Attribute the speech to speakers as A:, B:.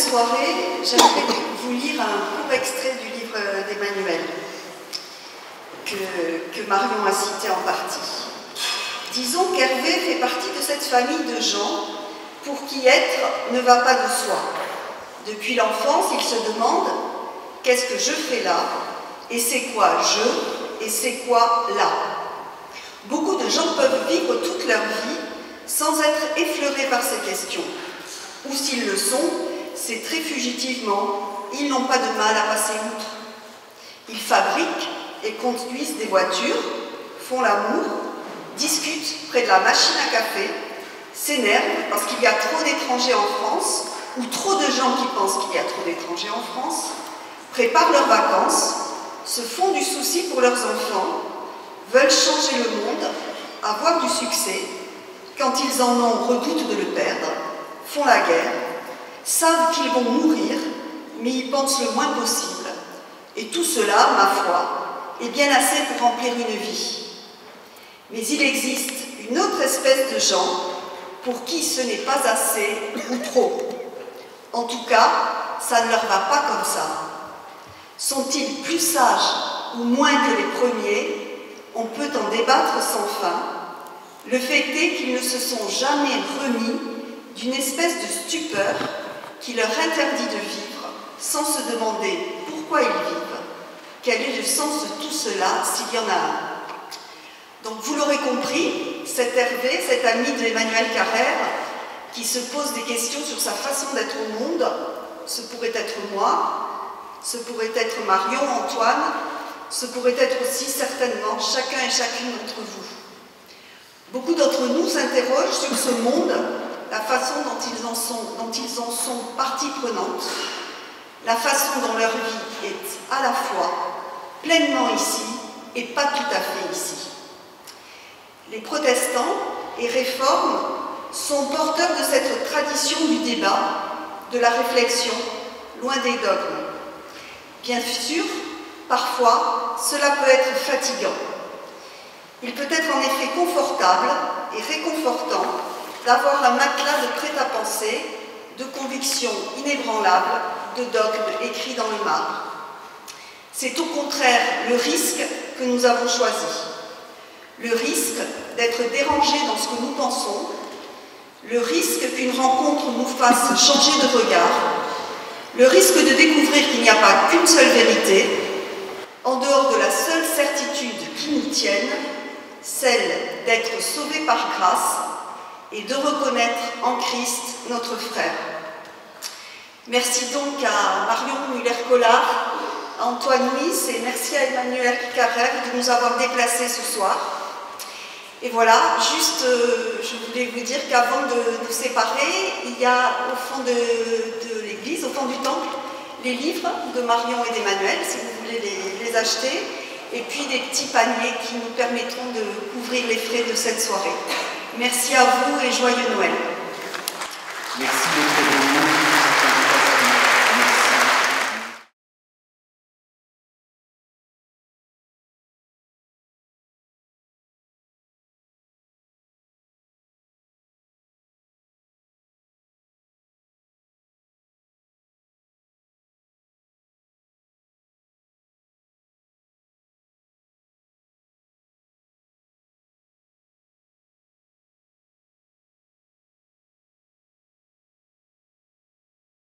A: soirée, j'aimerais vous lire un court extrait du livre d'Emmanuel, que Marion a cité en partie. Disons qu'Hervé fait partie de cette famille de gens pour qui être ne va pas de soi. Depuis l'enfance, il se demande « Qu'est-ce que je fais là ? Et c'est quoi je ? Et c'est quoi là ?» Beaucoup de gens peuvent vivre toute leur vie sans être effleurés par ces questions. Ou s'ils le sont, c'est très fugitivement, ils n'ont pas de mal à passer outre. Ils fabriquent et conduisent des voitures, font l'amour, discutent près de la machine à café, s'énervent parce qu'il y a trop d'étrangers en France, ou trop de gens qui pensent qu'il y a trop d'étrangers en France, préparent leurs vacances, se font du souci pour leurs enfants, veulent changer le monde, avoir du succès, quand ils en ont, redoutent de le perdre, font la guerre, savent qu'ils vont mourir, mais y pensent le moins possible. Et tout cela, ma foi, est bien assez pour remplir une vie. Mais il existe une autre espèce de gens pour qui ce n'est pas assez ou trop. En tout cas, ça ne leur va pas comme ça. Sont-ils plus sages ou moins que les premiers? On peut en débattre sans fin. Le fait est qu'ils ne se sont jamais remis d'une espèce de stupeur qui leur interdit de vivre sans se demander pourquoi ils vivent, quel est le sens de tout cela s'il y en a un. Donc vous l'aurez compris, cet Hervé, cet ami de Emmanuel Carrère, qui se pose des questions sur sa façon d'être au monde, ce pourrait être moi, ce pourrait être Marion, Antoine, ce pourrait être aussi certainement chacun et chacune d'entre vous. Beaucoup d'entre nous s'interrogent sur ce monde, la façon dont ils en sont partie prenante, la façon dont leur vie est à la fois pleinement ici et pas tout à fait ici. Les protestants et réformes sont porteurs de cette tradition du débat, de la réflexion, loin des dogmes. Bien sûr, parfois, cela peut être fatigant. Il peut être en effet confortable et réconfortant d'avoir un matelas de prêt-à-penser, de convictions inébranlables, de dogmes écrits dans le marbre. C'est au contraire le risque que nous avons choisi. Le risque d'être dérangés dans ce que nous pensons, le risque qu'une rencontre nous fasse changer de regard, le risque de découvrir qu'il n'y a pas qu'une seule vérité, en dehors de la seule certitude qui nous tienne, celle d'être sauvés par grâce et de reconnaître en Christ notre frère. Merci donc à Marion Muller-Collard, à Antoine Nuis et merci à Emmanuel Carrère de nous avoir déplacés ce soir. Et voilà, juste, je voulais vous dire qu'avant de nous séparer, il y a au fond de l'église, au fond du temple, les livres de Marion et d'Emmanuel, si vous voulez les acheter, et puis des petits paniers qui nous permettront de couvrir les frais de cette soirée. Merci à vous et joyeux Noël.
B: Merci beaucoup.